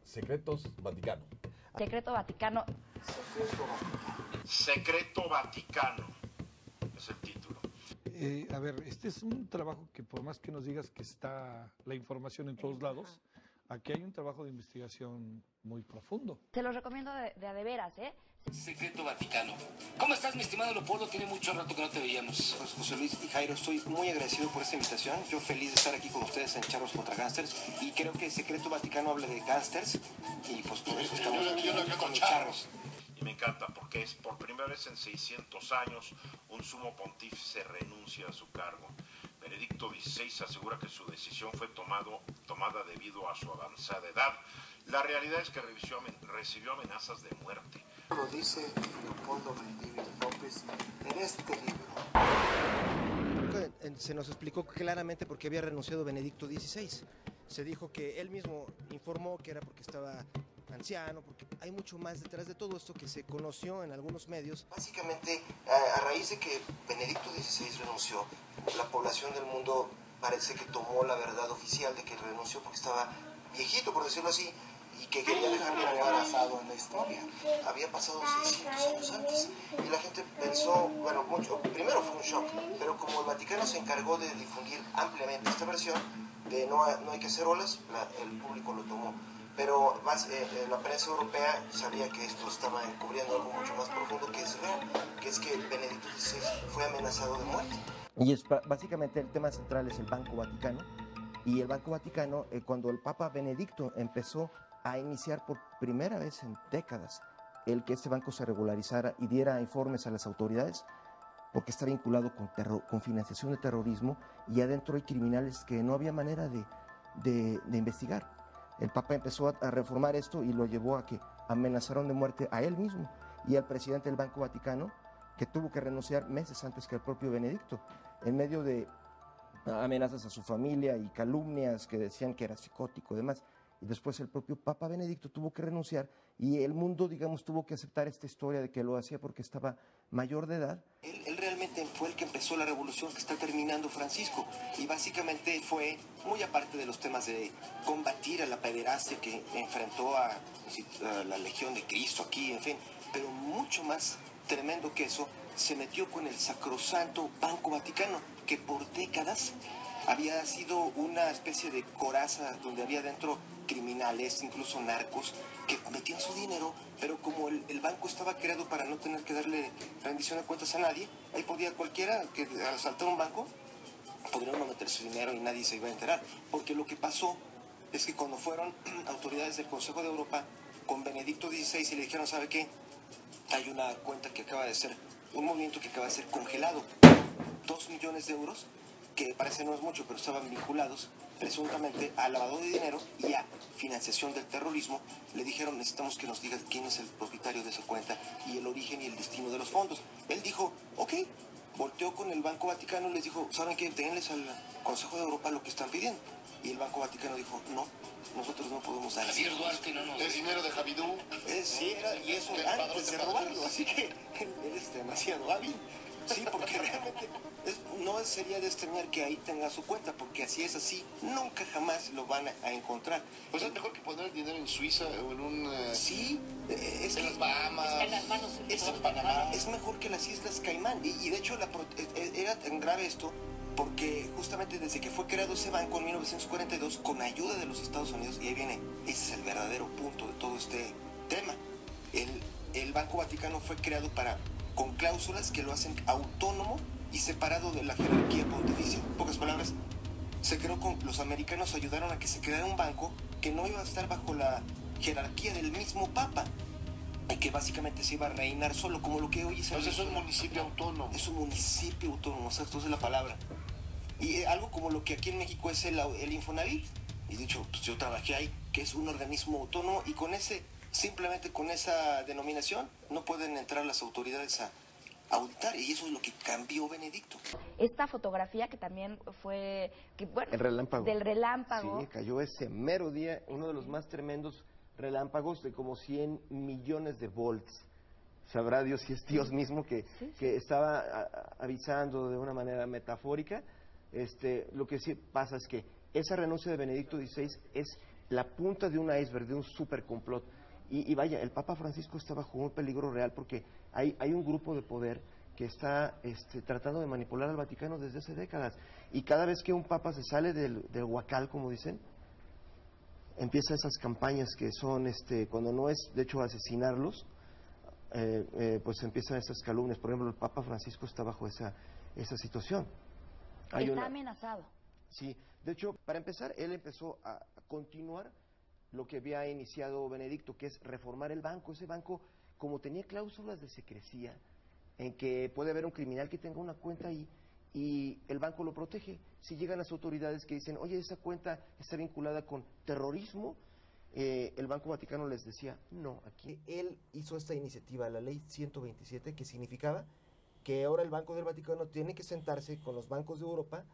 Secretos Vaticano. Secreto Vaticano. Secreto Vaticano es el título. A ver, este es un trabajo que por más que nos digas que está la información en todos lados, aquí hay un trabajo de investigación muy profundo. Se los recomiendo de veras, ¿eh? Secreto Vaticano. ¿Cómo estás, mi estimado Leopoldo? Tiene mucho rato que no te veíamos. Pues José Luis y Jairo, estoy muy agradecido por esta invitación. Yo feliz de estar aquí con ustedes en Charros contra Gángsters. Y creo que Secreto Vaticano habla de gángsters. Y pues por eso estamos con los charros. Y me encanta porque es por primera vez en 600 años un sumo pontífice renuncia a su cargo. Benedicto XVI asegura que su decisión fue tomada debido a su avanzada edad. La realidad es que recibió amenazas de muerte. Lo dice Leopoldo Mendívil López en este libro. Se nos explicó claramente por qué había renunciado Benedicto XVI. Se dijo que él mismo informó que era porque estaba anciano, porque hay mucho más detrás de todo esto que se conoció en algunos medios. Básicamente, a raíz de que Benedicto XVI renunció, la población del mundo parece que tomó la verdad oficial de que renunció porque estaba viejito, por decirlo así, y que quería dejar de haber pasado en la historia. Había pasado 600 años antes y la gente pensó, bueno, mucho, primero fue un shock, pero como el Vaticano se encargó de difundir ampliamente esta versión de no hay que hacer olas, el público lo tomó. Pero más la prensa europea sabía que esto estaba encubriendo algo mucho más profundo que es real, que es que Benedicto XVI fue amenazado de muerte. Y básicamente el tema central es el Banco Vaticano, y el Banco Vaticano, cuando el Papa Benedicto empezó a iniciar por primera vez en décadas el que este banco se regularizara y diera informes a las autoridades, porque está vinculado con financiación de terrorismo, y adentro hay criminales que no había manera de investigar. El Papa empezó a reformar esto y lo llevó a que amenazaron de muerte a él mismo y al presidente del Banco Vaticano, que tuvo que renunciar meses antes que el propio Benedicto, en medio de amenazas a su familia y calumnias que decían que era psicótico y demás. Y después el propio Papa Benedicto tuvo que renunciar y el mundo, digamos, tuvo que aceptar esta historia de que lo hacía porque estaba mayor de edad. Él realmente fue el que empezó la revolución que está terminando Francisco, y básicamente fue, muy aparte de los temas de combatir a la pederastia que enfrentó a la Legión de Cristo aquí, en fin, pero mucho más tremendo que eso, se metió con el sacrosanto Banco Vaticano, que por décadas había sido una especie de coraza donde había dentro criminales, incluso narcos, que metían su dinero, pero como el banco estaba creado para no tener que darle rendición de cuentas a nadie, ahí podía cualquiera que al asaltar un banco, podría uno meter su dinero y nadie se iba a enterar. Porque lo que pasó es que cuando fueron autoridades del Consejo de Europa con Benedicto XVI y le dijeron, ¿sabe qué? Hay una cuenta que acaba de ser, un movimiento que acaba de ser congelado, 2 millones de euros, que parece no es mucho, pero estaban vinculados presuntamente a lavado de dinero y a financiación del terrorismo. Le dijeron, necesitamos que nos digas quién es el propietario de esa cuenta y el origen y el destino de los fondos. Él dijo, ok, volteó con el Banco Vaticano y les dijo, ¿saben qué? Denles al Consejo de Europa lo que están pidiendo. Y el Banco Vaticano dijo, no, nosotros no podemos dar. Javier Duarte no nos... ¿Es dinero de Javidú? Sí, y eso antes de robarlo, así que él es demasiado hábil. Sí, porque realmente no sería de extrañar que ahí tenga su cuenta, porque así es así, nunca jamás lo van a encontrar. Pues es mejor que poner el dinero en Suiza o en un... Sí, es en que... las Bahamas, Está en las manos en Panamá. Es mejor que las Islas Caimán, y de hecho era tan grave esto, porque justamente desde que fue creado ese banco en 1942, con ayuda de los Estados Unidos, y ahí viene, ese es el verdadero punto de todo este tema, el Banco Vaticano fue creado con cláusulas que lo hacen autónomo y separado de la jerarquía pontificia. En pocas palabras, los americanos ayudaron a que se creara un banco que no iba a estar bajo la jerarquía del mismo Papa, y que básicamente se iba a reinar solo, como lo que hoy es... Entonces es un municipio autónomo. Es un municipio autónomo, o sea, esto es la palabra. Y algo como lo que aquí en México es el Infonavit. Y de hecho, pues yo trabajé ahí, que es un organismo autónomo, y simplemente con esa denominación no pueden entrar las autoridades auditar, y eso es lo que cambió Benedicto. Esta fotografía que también fue, bueno, El relámpago. del relámpago. Sí, cayó ese mero día, uno de los más tremendos relámpagos de como 100 millones de volts. Sabrá Dios si es Dios mismo que estaba avisando de una manera metafórica. Lo que sí pasa es que esa renuncia de Benedicto XVI es la punta de un iceberg, de un supercomplot. Y vaya, el Papa Francisco está bajo un peligro real porque hay un grupo de poder que está tratando de manipular al Vaticano desde hace décadas. Y cada vez que un papa se sale del huacal, como dicen, empieza esas campañas que son, cuando no es, de hecho, asesinarlos, pues empiezan esas calumnias. Por ejemplo, el Papa Francisco está bajo esa situación. Está amenazado. Sí, de hecho, para empezar, él empezó a continuar lo que había iniciado Benedicto, que es reformar el banco. Ese banco, como tenía cláusulas de secrecía, en que puede haber un criminal que tenga una cuenta ahí, y el banco lo protege. Si llegan las autoridades que dicen, oye, esa cuenta está vinculada con terrorismo, el Banco Vaticano les decía, no, aquí. Él hizo esta iniciativa, la Ley 127, que significaba que ahora el Banco del Vaticano tiene que sentarse con los bancos de Europa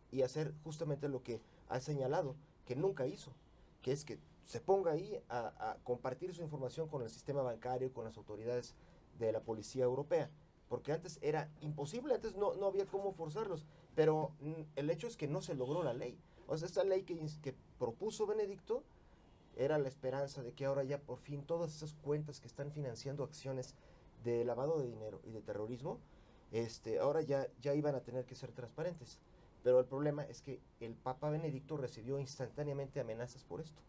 y hacer justamente lo que ha señalado, que nunca hizo, que es que se ponga ahí a compartir su información con el sistema bancario, con las autoridades de la policía europea, porque antes era imposible, antes no había cómo forzarlos, pero el hecho es que no se logró la ley. O sea, esta ley que propuso Benedicto era la esperanza de que ahora ya por fin todas esas cuentas que están financiando acciones de lavado de dinero y de terrorismo, ahora ya iban a tener que ser transparentes. Pero el problema es que el Papa Benedicto recibió instantáneamente amenazas por esto.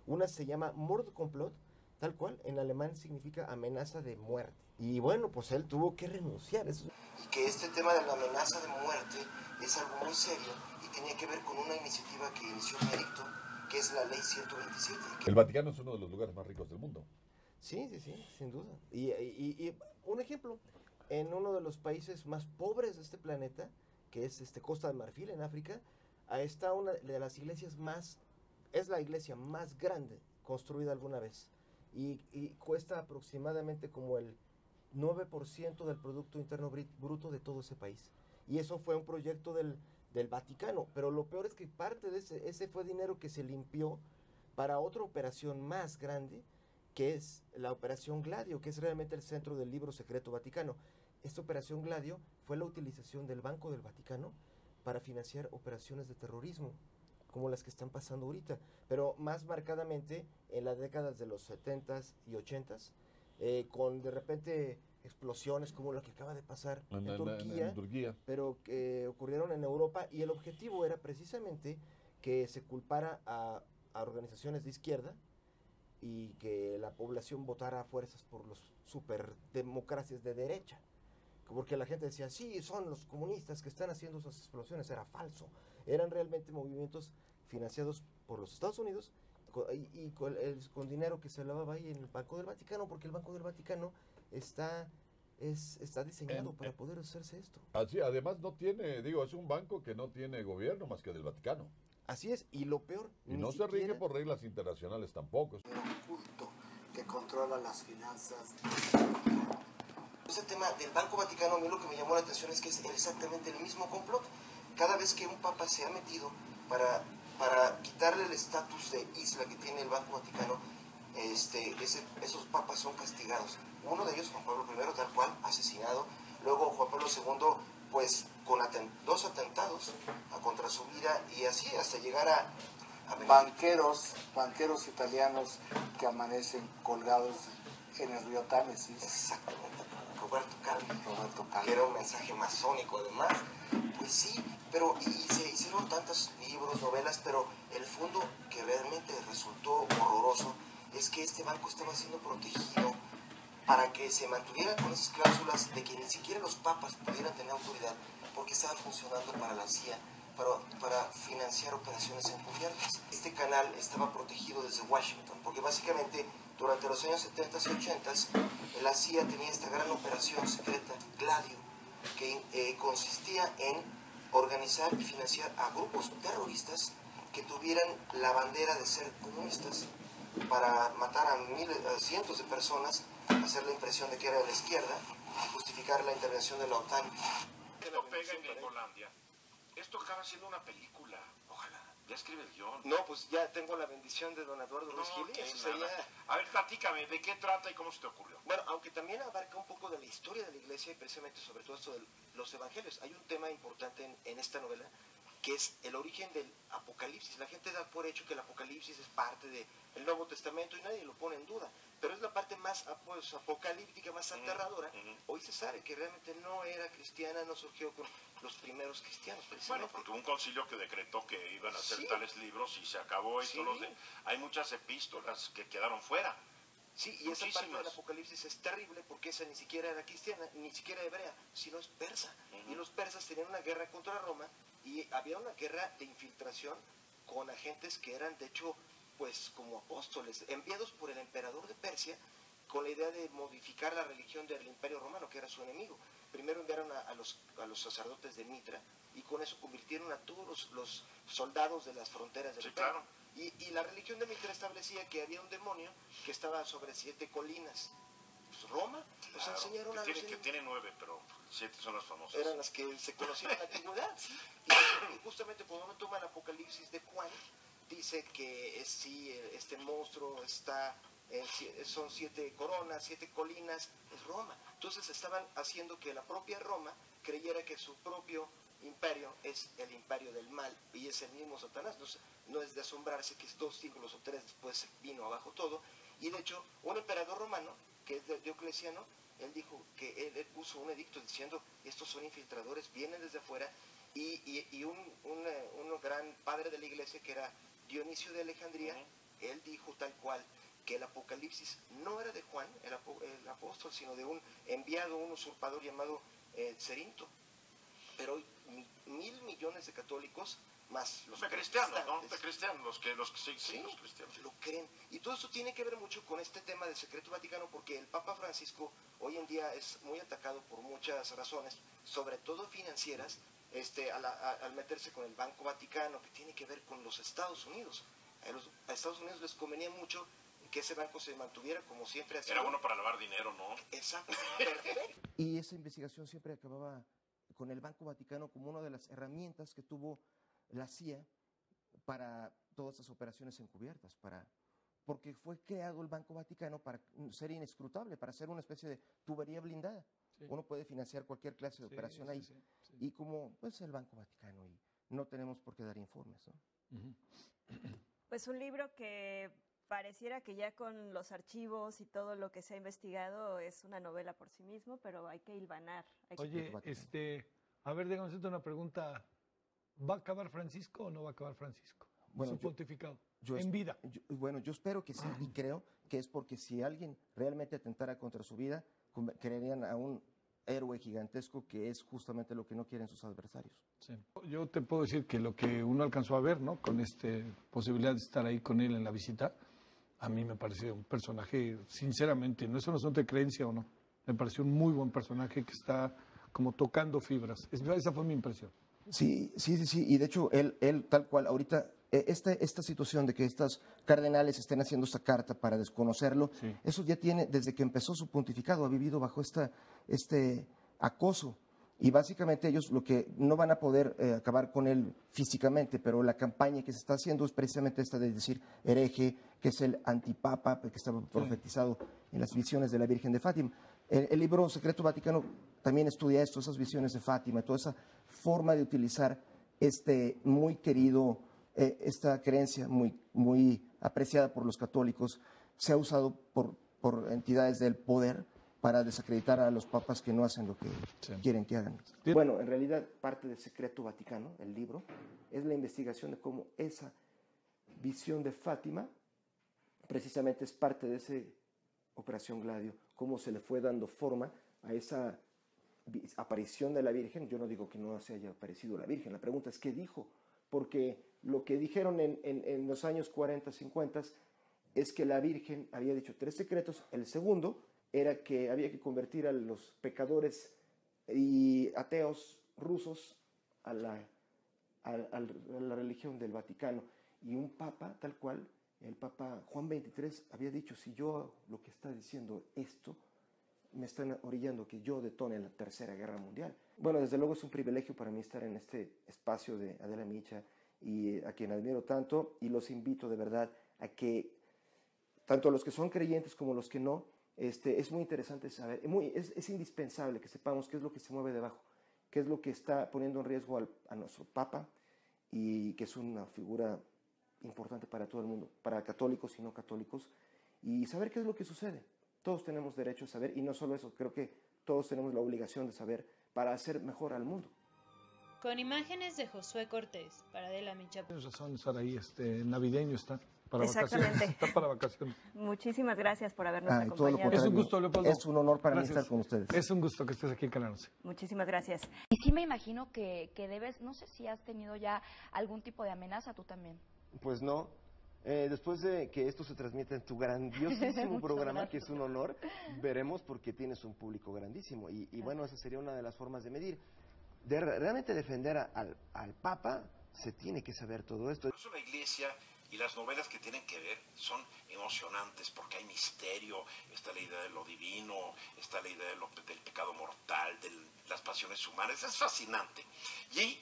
Una se llama Mordkomplot, tal cual, en alemán significa amenaza de muerte. Y bueno, pues él tuvo que renunciar. Y que este tema de la amenaza de muerte es algo muy serio y tenía que ver con una iniciativa que inició Benedicto, que es la Ley 127. El Vaticano es uno de los lugares más ricos del mundo. Sí, sin duda. Y un ejemplo, en uno de los países más pobres de este planeta, que es Costa de Marfil, en África, está una de las iglesias es la iglesia más grande construida alguna vez, y cuesta aproximadamente como el 9% del Producto Interno Bruto de todo ese país. Y eso fue un proyecto del Vaticano, pero lo peor es que parte de ese fue dinero que se limpió para otra operación más grande, que es la Operación Gladio, que es realmente el centro del libro secreto Vaticano. Esta Operación Gladio fue la utilización del Banco del Vaticano para financiar operaciones de terrorismo, como las que están pasando ahorita, pero más marcadamente en las décadas de los 70s y 80s, con de repente explosiones como la que acaba de pasar en Turquía, pero que ocurrieron en Europa, y el objetivo era precisamente que se culpara a organizaciones de izquierda y que la población votara a fuerzas por los superdemocracias de derecha. Porque la gente decía, sí, son los comunistas que están haciendo esas explosiones. Era falso. Eran realmente movimientos financiados por los Estados Unidos con dinero que se lavaba ahí en el Banco del Vaticano, porque el Banco del Vaticano está diseñado para poder hacerse esto. Así, además no tiene, es un banco que no tiene gobierno más que del Vaticano. Así es, y lo peor... Y no se rige por reglas internacionales tampoco. Un culto que controla las finanzas. Ese tema del Banco Vaticano, a mí lo que me llamó la atención es que es exactamente el mismo complot. Cada vez que un papa se ha metido para quitarle el estatus de isla que tiene el Banco Vaticano, esos papas son castigados. Uno de ellos, Juan Pablo I, tal cual, asesinado. Luego Juan Pablo II, pues con 2 atentados contra su vida, y así hasta llegar a banqueros italianos que amanecen colgados en el río Támesis. Exactamente. Roberto Calvi, que era un mensaje masónico además. Pues sí, pero y se hicieron tantos libros, novelas, pero el fondo que realmente resultó horroroso es que este banco estaba siendo protegido para que se mantuviera con esas cláusulas de que ni siquiera los papas pudieran tener autoridad, porque estaban funcionando para la CIA, para financiar operaciones encubiertas. Este canal estaba protegido desde Washington, porque básicamente durante los años 70s y 80s la CIA tenía esta gran operación secreta, Gladio, que consistía en organizar y financiar a grupos terroristas que tuvieran la bandera de ser comunistas, para matar a cientos de personas hacer la impresión de que era de la izquierda, justificar la intervención de la OTAN. No pega en Gringolandia. Esto acaba siendo una película. Ojalá. Ya escribe el guión. No, pues ya tengo la bendición de don Eduardo Ruiz No, Gili, que eso nada. sería... A ver, platícame, ¿de qué trata y cómo se te ocurrió? Bueno, aunque también abarca un poco de la historia de la iglesia y precisamente sobre todo esto de los evangelios. Hay un tema importante en esta novela que es el origen del Apocalipsis. La gente da por hecho que el Apocalipsis es parte del Nuevo Testamento y nadie lo pone en duda, pero es la parte más pues, apocalíptica, más aterradora. Hoy se sabe que realmente no era cristiana, no surgió con los primeros cristianos, precisamente. Bueno, porque hubo un concilio que decretó que iban a hacer Sí. tales libros y se acabó esto. Sí. Hay muchas epístolas que quedaron fuera. Sí, y esa parte Muchísimas. del Apocalipsis es terrible porque esa ni siquiera era cristiana, ni siquiera hebrea, sino es persa. Y los persas tenían una guerra contra Roma y había una guerra de infiltración con agentes que eran, de hecho, pues como apóstoles, enviados por el emperador de Persia con la idea de modificar la religión del Imperio Romano, que era su enemigo. Primero enviaron a los sacerdotes de Mitra y con eso convirtieron a todos los soldados de las fronteras del Sí, imperio. claro. Y la religión de Mitra establecía que había un demonio que estaba sobre 7 colinas. Pues Roma, nos Claro, enseñaron a los que tiene 9, pero 7 son las famosas. eran las que se conocían en la antigüedad. Y justamente cuando uno toma el Apocalipsis de Juan, dice que sí, este monstruo está, son 7 coronas, 7 colinas, es Roma. Entonces estaban haciendo que la propia Roma creyera que su propio imperio es el imperio del mal y es el mismo Satanás. Entonces, no es de asombrarse que 2 siglos o 3 después vino abajo todo. Y de hecho, un emperador romano, que es Diocleciano, él dijo que él puso un edicto diciendo, estos son infiltradores, vienen desde afuera, y un gran padre de la iglesia, que era Dionisio de Alejandría, él dijo tal cual, que el Apocalipsis no era de Juan, el apóstol, sino de un enviado, un usurpador llamado Cerinto. Pero hoy 1.000 millones de católicos, más los De cristianos, ¿no? protestantes, De cristianos, los que sí, Sí, los cristianos. lo creen. Y todo eso tiene que ver mucho con este tema del secreto vaticano, porque el Papa Francisco hoy en día es muy atacado por muchas razones, sobre todo financieras, al meterse con el Banco Vaticano, que tiene que ver con los Estados Unidos. A Estados Unidos les convenía mucho que ese banco se mantuviera como siempre ha sido. Era bueno para lavar dinero, ¿no? Exacto, perfecto. Y esa investigación siempre acababa con el Banco Vaticano como una de las herramientas que tuvo la CIA para todas estas operaciones encubiertas, porque fue creado el Banco Vaticano para ser inescrutable, para ser una especie de tubería blindada. Sí. Uno puede financiar cualquier clase de operación ahí. Sí. Y como pues el Banco Vaticano, y no tenemos por qué dar informes, ¿no? Pues un libro que pareciera que ya con los archivos y todo lo que se ha investigado es una novela por sí mismo, pero hay que hilvanar. Oye, a ver, déjame hacerte una pregunta. ¿Va a acabar Francisco o no va a acabar Francisco? Bueno, Su pontificado. Yo en vida. Yo espero que sí, y creo que es porque si alguien realmente atentara contra su vida, creerían a un héroe gigantesco, que es justamente lo que no quieren sus adversarios. Sí. Yo te puedo decir que lo que uno alcanzó a ver, ¿no? Con posibilidad de estar ahí con él en la visita, a mí me pareció un personaje, sinceramente, no es un asunto de creencia o no, me pareció un muy buen personaje que está como tocando fibras. Esa fue mi impresión. Sí, y de hecho él tal cual, ahorita, esta situación de que estos cardenales estén haciendo esta carta para desconocerlo, Sí. eso ya tiene, desde que empezó su pontificado, ha vivido bajo este acoso. Y básicamente ellos lo que no van a poder acabar con él físicamente, pero la campaña que se está haciendo es precisamente esta de decir hereje, que es el antipapa, que estaba profetizado en las visiones de la Virgen de Fátima. El libro Secreto Vaticano también estudia esto, esas visiones de Fátima, toda esa forma de utilizar muy querido, esta creencia muy apreciada por los católicos, se ha usado por entidades del poder para desacreditar a los papas que no hacen lo que quieren que hagan. Bueno, en realidad parte del Secreto Vaticano, el libro, es la investigación de cómo esa visión de Fátima precisamente es parte de esa Operación Gladio, cómo se le fue dando forma a esa aparición de la Virgen. Yo no digo que no se haya aparecido la Virgen, la pregunta es qué dijo, porque lo que dijeron en los años 40, 50 es que la Virgen había dicho 3 secretos. El segundo era que había que convertir a los pecadores y ateos rusos a la religión del Vaticano, y un papa tal cual el Papa Juan XXIII había dicho, si yo lo que está diciendo esto, me están orillando que yo detone la Tercera Guerra Mundial. Bueno, desde luego es un privilegio para mí estar en este espacio de Adela Micha, y a quien admiro tanto, y los invito de verdad a que, tanto los que son creyentes como los que no, es muy interesante saber, es indispensable que sepamos qué es lo que se mueve debajo, qué es lo que está poniendo en riesgo a nuestro Papa, y que es una figura importante para todo el mundo, para católicos y no católicos, y saber qué es lo que sucede. Todos tenemos derecho a saber, y no solo eso, creo que todos tenemos la obligación de saber para hacer mejor al mundo. Con imágenes de Josué Cortés, para Adela Micha. Tienes razón, Saraí, navideño está. Para Exactamente. Vacaciones, está para vacaciones. Muchísimas gracias por habernos Todo lo acompañado. contrario. Es un gusto, Leopoldo. Es un honor para mí Gracias. estar con ustedes. Es un gusto que estés aquí en Canal 11. Muchísimas gracias. Y sí me imagino que debes, no sé si has tenido ya algún tipo de amenaza, tú también. Pues no. Después de que esto se transmita en tu grandiosísimo programa, gracias. que es un honor, veremos porque tienes un público grandísimo. Y bueno, esa sería una de las formas de medir. De realmente defender al Papa, se tiene que saber todo esto. Por eso la Iglesia y las novelas que tienen que ver son emocionantes porque hay misterio, está la idea de lo divino, está la idea del pecado mortal, de las pasiones humanas, es fascinante. Y ahí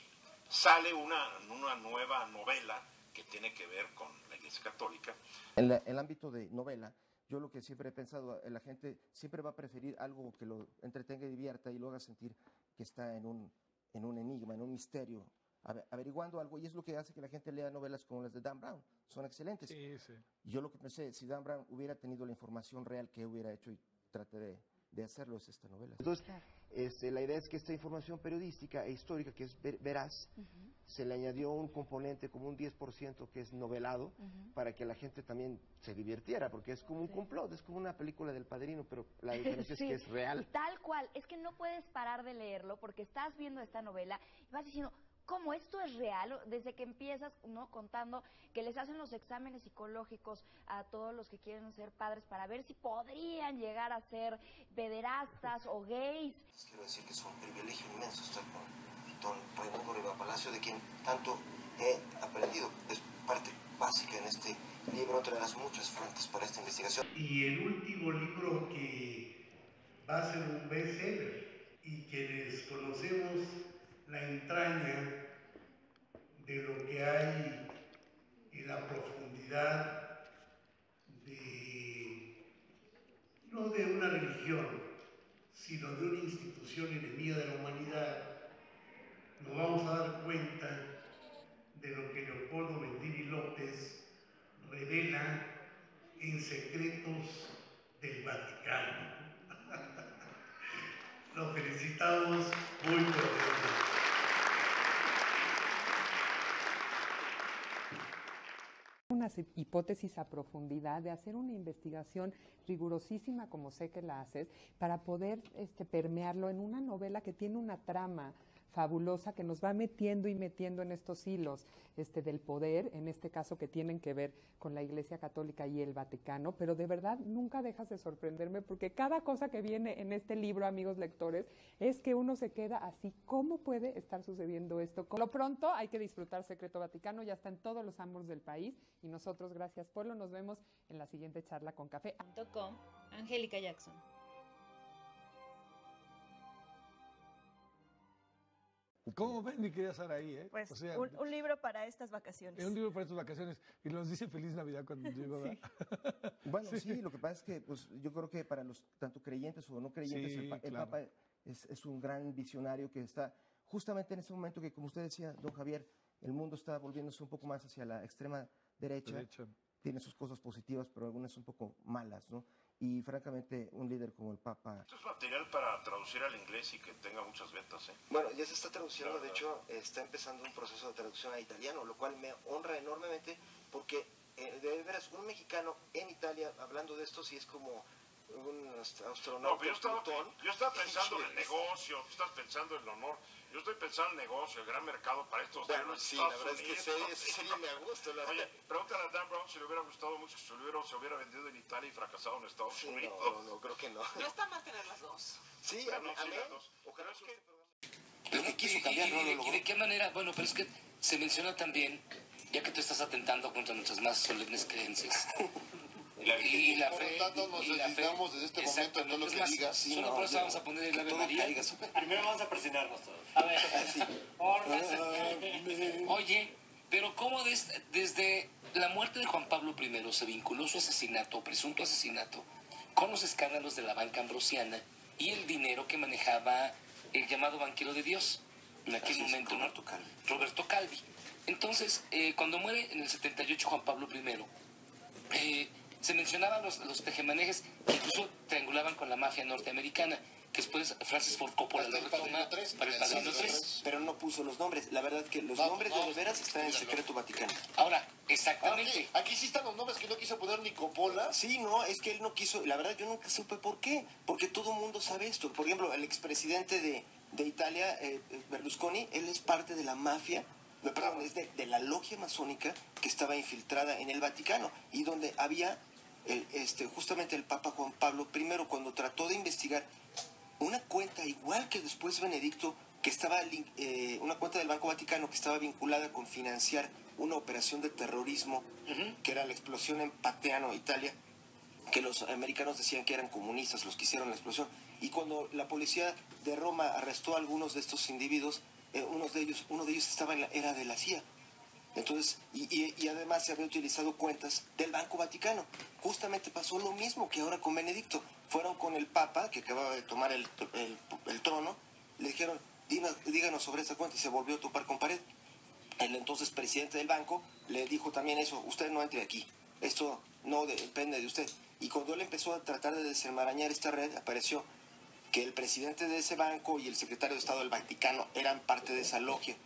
sale una nueva novela que tiene que ver con la Iglesia Católica. En el ámbito de novela, yo lo que siempre he pensado, la gente siempre va a preferir algo que lo entretenga y divierta y lo haga sentir que está en un enigma, en un misterio, averiguando algo, y es lo que hace que la gente lea novelas como las de Dan Brown. Son excelentes. Sí, sí. Yo lo que pensé, si Dan Brown hubiera tenido la información real que hubiera hecho, y traté de hacerlo, es esta novela. Entonces, la idea es que esta información periodística e histórica, que es veraz, se le añadió un componente como un 10% que es novelado, para que la gente también se divirtiera, porque es como un complot, es como una película del Padrino, pero la diferencia Sí, es que es real. Tal cual, es que no puedes parar de leerlo porque estás viendo esta novela y vas diciendo, ¿cómo esto es real? Desde que empiezas, ¿no?, contando que les hacen los exámenes psicológicos a todos los que quieren ser padres para ver si podrían llegar a ser pederastas o gays. Les quiero decir que es un privilegio inmenso estar con don Raimundo Riva Palacio, de quien tanto he aprendido. Es parte básica en este libro, entre las muchas fuentes para esta investigación. Y el último libro que va a ser un bestseller, y quienes conocemos la entraña de lo que hay en la profundidad no de una religión, sino de una institución enemiga de la humanidad, nos vamos a dar cuenta de lo que Leopoldo Mendívil López revela en Secretos del Vaticano. Los felicitamos muy cordialmente. Unas hipótesis a profundidad, de hacer una investigación rigurosísima como sé que la haces, para poder permearlo en una novela que tiene una trama fabulosa que nos va metiendo y metiendo en estos hilos del poder, en este caso que tienen que ver con la Iglesia Católica y el Vaticano, pero de verdad nunca dejas de sorprenderme, porque cada cosa que viene en este libro, amigos lectores, es que uno se queda así, ¿cómo puede estar sucediendo esto? Por lo pronto hay que disfrutar Secreto Vaticano, ya está en todos los ambos del país, y nosotros, gracias Polo, nos vemos en la siguiente charla con café. Angélica Jackson. ¿Cómo ven, mi querida Saraí? Pues O sea, un libro para estas vacaciones. Es un libro para estas vacaciones. Y nos dice Feliz Navidad cuando llegó, ¿verdad? Bueno, sí, lo que pasa es que pues, yo creo que para los tanto creyentes o no creyentes, Sí, el claro. Papa es un gran visionario que está justamente en ese momento que, como usted decía, don Javier, el mundo está volviéndose un poco más hacia la extrema derecha. Tiene sus cosas positivas, pero algunas un poco malas, ¿no? Y francamente, un líder como el Papa... Esto es material para traducir al inglés y que tenga muchas ventas, ¿eh? Bueno, ya se está traduciendo, de hecho, está empezando un proceso de traducción a italiano, lo cual me honra enormemente, porque de veras, un mexicano en Italia hablando de esto sí es como un astronauta. No, pero yo estaba pensando en el negocio, tú estás pensando en el honor. Yo estoy pensando en el negocio, el gran mercado para estos Bueno, temas. sí, la verdad es que esa serie me gusta. Oye, pregúntale a Dan Brown si le hubiera gustado mucho que su libro se hubiera vendido en Italia y fracasado en Estados Unidos. No, creo que no. No está mal tener las dos. Sí, Bueno, a mí. las dos. Ojalá Pero que quiso cambiar, ¿no? ¿Y de qué manera? Bueno, pero es que se menciona también ya que tú estás atentando contra nuestras más solemnes creencias. Y la fe, por lo tanto, nos necesitamos desde este momento en todo lo que digas. Sí, solo por eso vamos a poner el Ave María. Primero vamos a presionarnos todos. A ver, oye, pero ¿cómo desde la muerte de Juan Pablo I se vinculó su asesinato, presunto asesinato, con los escándalos de la banca ambrosiana y el dinero que manejaba el llamado banquero de Dios, en aquel momento, ¿no? Roberto Calvi. Entonces, cuando muere en el 78 Juan Pablo I, se mencionaban los tejemanejes que incluso triangulaban con la mafia norteamericana, que después Francis Ford Coppola lo retoma para el Padrino 3. Pero no puso los nombres. La verdad que los nombres de veras están en el secreto Vaticano. Ahora, exactamente. Aquí sí están los nombres que no quiso poner ni Coppola. Sí, no, es que él no quiso. La verdad yo nunca supe por qué. Porque todo el mundo sabe esto. Por ejemplo, el expresidente de Italia, Berlusconi, él es parte de la mafia, perdón, es de la logia masónica que estaba infiltrada en el Vaticano y donde había justamente el Papa Juan Pablo I, cuando trató de investigar una cuenta igual que después Benedicto, que estaba una cuenta del Banco Vaticano que estaba vinculada con financiar una operación de terrorismo, que era la explosión en Pateano, Italia, que los americanos decían que eran comunistas los que hicieron la explosión. Y cuando la policía de Roma arrestó a algunos de estos individuos, uno de ellos era de la CIA. Entonces, y además se había utilizado cuentas del Banco Vaticano. Justamente pasó lo mismo que ahora con Benedicto. Fueron con el Papa, que acababa de tomar el trono, le dijeron, díganos sobre esta cuenta, y se volvió a topar con pared. El entonces presidente del banco le dijo también eso, usted no entre aquí, esto no depende de usted. Y cuando él empezó a tratar de desenmarañar esta red, apareció que el presidente de ese banco y el secretario de Estado del Vaticano eran parte de esa logia,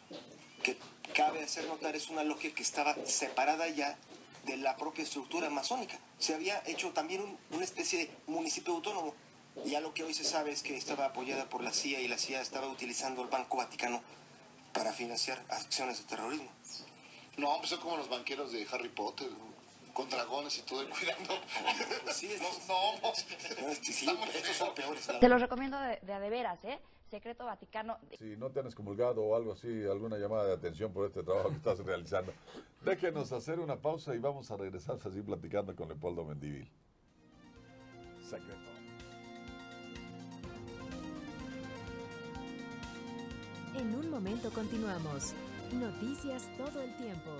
que cabe hacer notar es una logia que estaba separada ya de la propia estructura masónica. Se había hecho también una especie de municipio autónomo. Y ya lo que hoy se sabe es que estaba apoyada por la CIA y la CIA estaba utilizando el Banco Vaticano para financiar acciones de terrorismo. No, pues son como los banqueros de Harry Potter, con dragones y todo, y cuidando. Sí, estos son peores. Te los recomiendo de veras, ¿eh? Secreto Vaticano. Si no te han excomulgado o algo así, alguna llamada de atención por este trabajo que estás realizando, déjenos hacer una pausa y vamos a regresar así platicando con Leopoldo Mendívil. Secreto. En un momento continuamos. Noticias todo el tiempo.